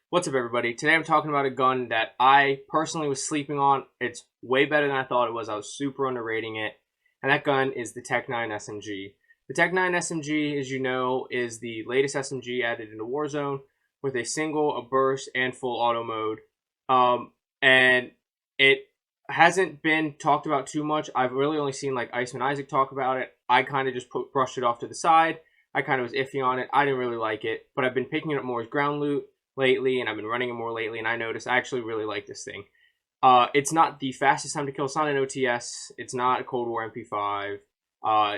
What's up, everybody? Today I'm talking about a gun that I personally was sleeping on. It's way better than I thought it was. I was super underrating it. And that gun is the Tec-9 SMG. The Tec-9 SMG, as you know, is the latest SMG added into Warzone with a single, a burst, and full auto mode. And it hasn't been talked about too much. I've really only seen like Iceman Isaac talk about it. I kind of just brushed it off to the side. I kind of was iffy on it. I didn't really like it, but I've been picking it up more as ground loot lately, and I've been running it more lately, and I noticed I actually really like this thing. It's not the fastest time to kill. It's not an OTS. It's not a Cold War MP5.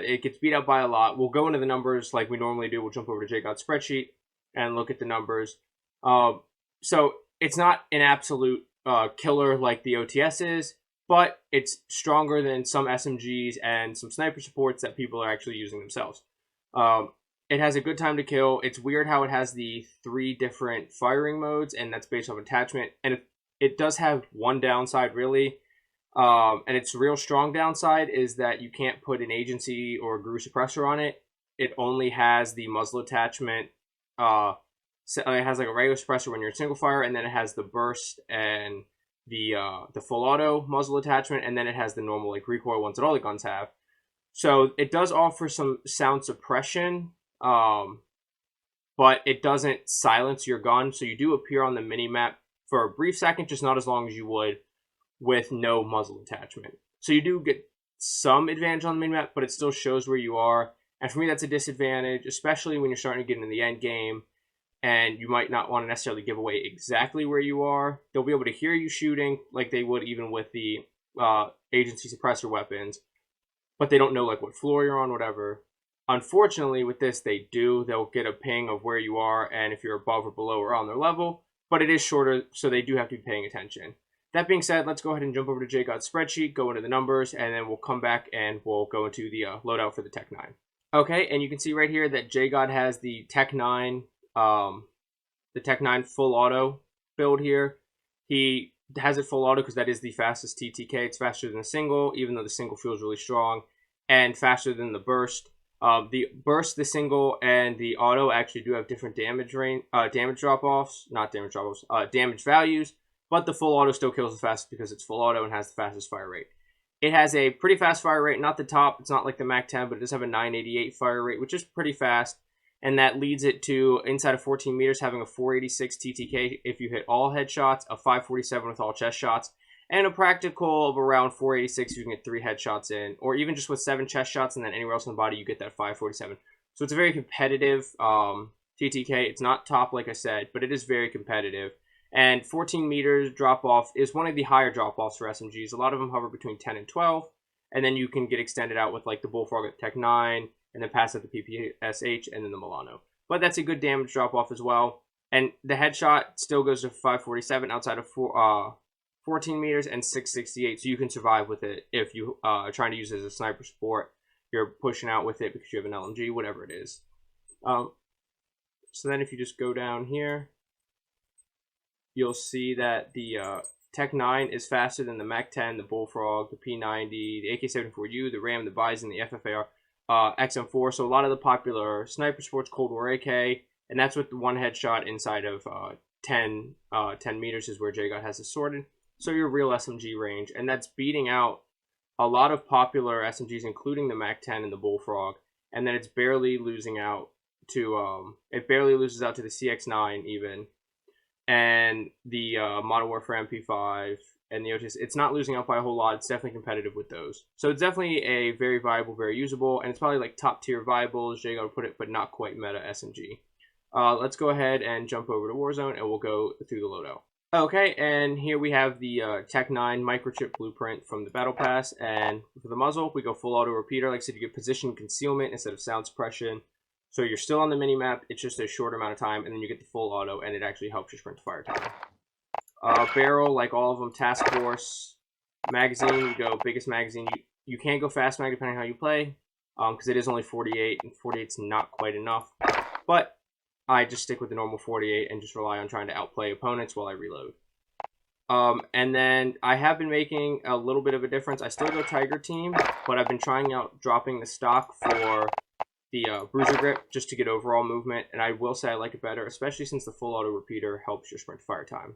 It gets beat up by a lot. We'll go into the numbers like we normally do. We'll jump over to JGOD's spreadsheet and look at the numbers. So it's not an absolute killer like the OTS is, but it's stronger than some SMGs and some sniper supports that people are actually using themselves. It has a good time to kill. It's weird how it has the 3 different firing modes, and that's based off attachment. And it does have one downside, really, and its real strong downside is that you can't put an agency or a GRU suppressor on it. It only has the muzzle attachment. So it has like a regular suppressor when you're in single fire, and then it has the burst and the full auto muzzle attachment, and then it has the normal like recoil ones that all the guns have. So it does offer some sound suppression. But it doesn't silence your gun, so you do appear on the minimap for a brief second, just not as long as you would with no muzzle attachment. So you do get some advantage on the minimap, but it still shows where you are. And for me, that's a disadvantage, especially when you're starting to get into the end game, and you might not want to necessarily give away exactly where you are. They'll be able to hear you shooting, like they would even with the agency suppressor weapons, but they don't know like what floor you're on, whatever. Unfortunately, with this, they do. They'll get a ping of where you are and if you're above or below or on their level, but it is shorter, so they do have to be paying attention. That being said, let's go ahead and jump over to JGOD's spreadsheet, go into the numbers, and then we'll come back and we'll go into the loadout for the Tec-9. Okay, and you can see right here that JGOD has the Tec-9, the Tec-9 full auto build here. He has it full auto because that is the fastest TTK. It's faster than the single, even though the single feels really strong, and faster than the burst. The burst, the single, and the auto actually do have different damage drop-offs, damage values, but the full auto still kills the fastest because it's full auto and has the fastest fire rate. It has a pretty fast fire rate, not the top, it's not like the MAC-10, but it does have a 988 fire rate, which is pretty fast, and that leads it to, inside of 14 meters, having a 486 TTK if you hit all headshots, a 547 with all chest shots, and a practical of around 486 if you can get 3 headshots in, or even just with 7 chest shots and then anywhere else in the body you get that 547. So it's a very competitive TTK. It's not top like I said, but it is very competitive. And 14 meters drop off is one of the higher drop offs for SMGs. A lot of them hover between 10 and 12, and then you can get extended out with like the Bullfrog at Tec-9, and then pass at the PPSH and then the Milano. But that's a good damage drop off as well. And the headshot still goes to 547 outside of 14 meters and 668, so you can survive with it if you are trying to use it as a sniper support. You're pushing out with it because you have an LMG, whatever it is. So then if you just go down here, you'll see that the Tec-9 is faster than the MAC-10, the Bullfrog, the P90, the AK-74U, the Ram, the Bison, the FFAR, XM4. So a lot of the popular sniper supports, Cold War AK, and that's with the one headshot inside of 10 meters is where JGOD has it sorted. So your real SMG range, and that's beating out a lot of popular SMGs, including the MAC-10 and the Bullfrog, and then it's barely losing out to it barely loses out to the CX-9 even, and the Modern Warfare MP5 and the OTS. It's not losing out by a whole lot. It's definitely competitive with those. So it's definitely a very viable, very usable, and it's probably like top tier viable, as JGOD would put it, but not quite meta SMG. Let's go ahead and jump over to Warzone, and we'll go through the loadout. Okay, and here we have the Tec-9 microchip blueprint from the Battle Pass, and for the muzzle, we go full auto repeater. Like I said, you get position concealment instead of sound suppression, so you're still on the minimap, it's just a short amount of time, and then you get the full auto, and it actually helps your sprint to fire time. Barrel, like all of them, task force. Magazine, you go biggest magazine. You can't go fast mag depending on how you play, because it is only 48, and 48's not quite enough, but I just stick with the normal 48 and just rely on trying to outplay opponents while I reload. And then I have been making a little bit of a difference. I still go Tiger Team, but I've been trying out dropping the stock for the bruiser grip just to get overall movement, and I will say I like it better, especially since the full auto repeater helps your sprint fire time.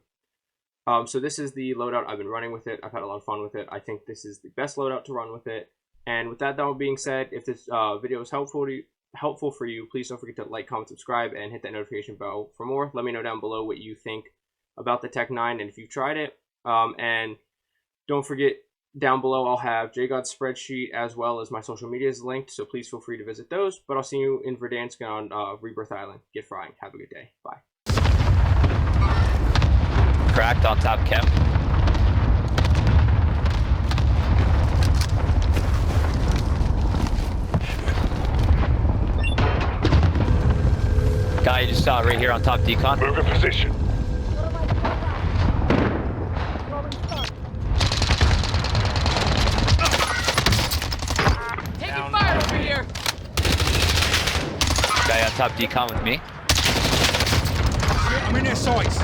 So this is the loadout. I've been running with it. I've had a lot of fun with it. I think this is the best loadout to run with it. And with that though being said, if this video is helpful for you, please don't forget to like, comment, subscribe, and hit that notification bell for more. Let me know down below what you think about the Tec-9 and if you've tried it. And don't forget, down below I'll have JGod's spreadsheet as well as my social medias linked, so please feel free to visit those. But I'll see you in Verdansk on Rebirth Island. Get frying. Have a good day. Bye. Cracked on top camp. Guy you just saw right here on top decon. Move in position. Taking fire over here. Guy on top decon with me. I'm in their sights.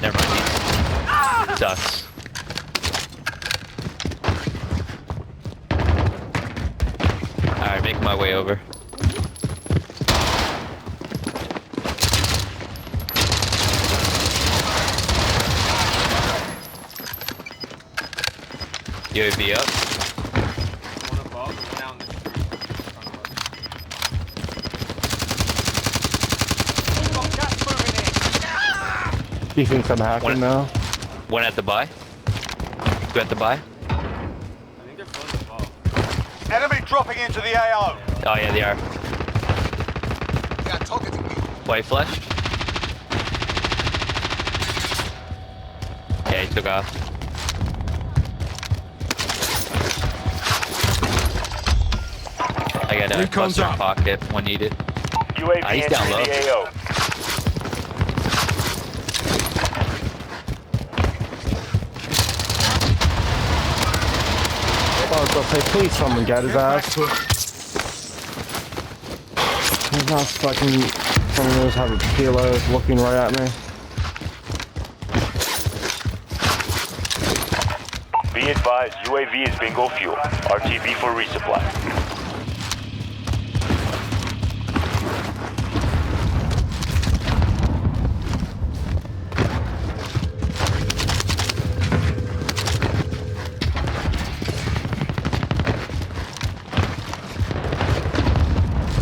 Never mind. It's us. Alright, making my way over. UAV up. One above and one out in the street. He thinks I'm hacking now. One at the buy. Two at the buy. I think they're floating above. Enemy dropping into the AO. Oh yeah, they are. Yeah, targeting me. White flashed. Yeah, he took off. I got a cluster pocket when needed. UAV He's down low. entering the AO. Oh, so say, please someone get his ass. He's not fucking, someone who's having kilos looking right at me. Be advised, UAV is bingo fuel. RTB for resupply.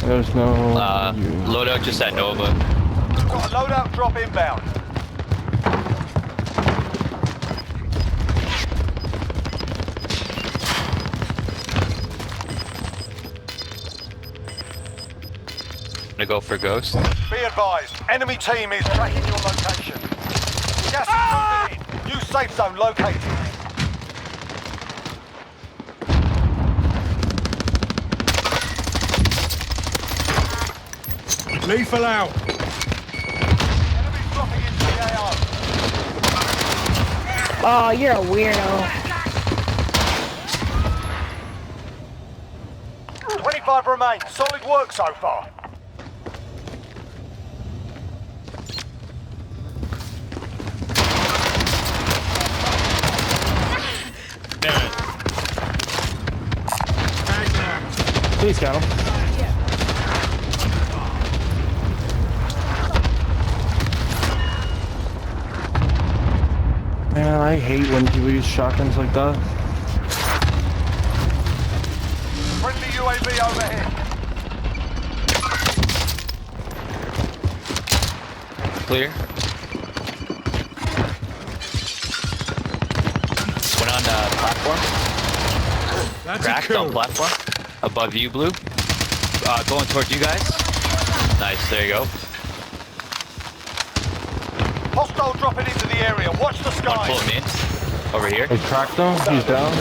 There's no... Loadout just at Nova. Got a loadout drop inbound. Gonna go for Ghost. Be advised, enemy team is tracking your location. Gas is moving in. New safe zone located. Lethal out. Enemy dropping into the AO. Oh, you're a weirdo. 25 remain. Solid work so far. Please got him. Man, I hate when people use shotguns like that. Friendly UAV overhead. Clear. Went on platform. That's Cracked a on kill. platform. Above you, Blue. Going towards you guys. Nice, there you go. Hostile dropping into the area. Watch the One skies. full main. Over here. They cracked him. He's down.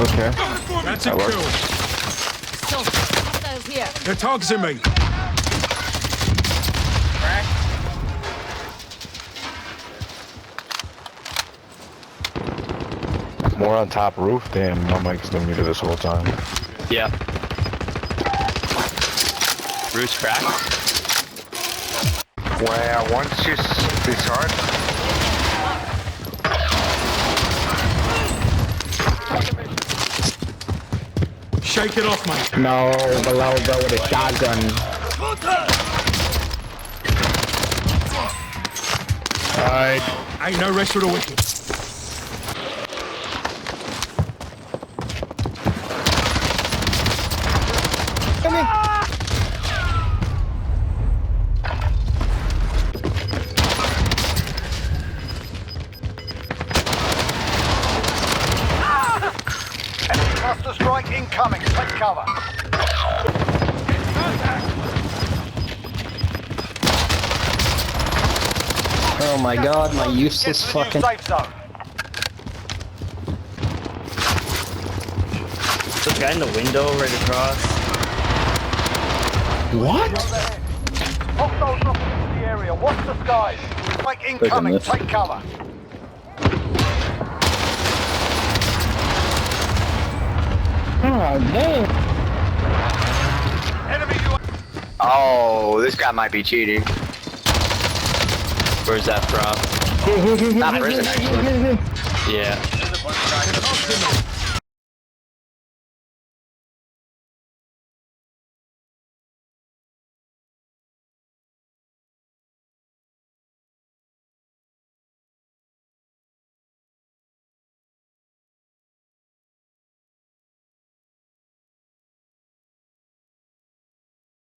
Okay. That's a That works. kill. Hostiles here. They're targeting me. More on top roof. Damn, my mic's been muted this whole time. Yeah. Roof's cracked. Well, once you disarm, Shake it off, mate. No, below bro with a shotgun. Alright. Ain't no rest for the wicked. Enemy cluster strike incoming. Take cover. Oh my god, my Get useless to the new fucking. safe zone. This guy in the window right across. What? Hostiles dropping into the area. Watch the skies. Strike incoming. this. Take cover. Oh damn. Enemy UAV. Oh, this guy might be cheating. Where's that from? Not prison, actually. Yeah.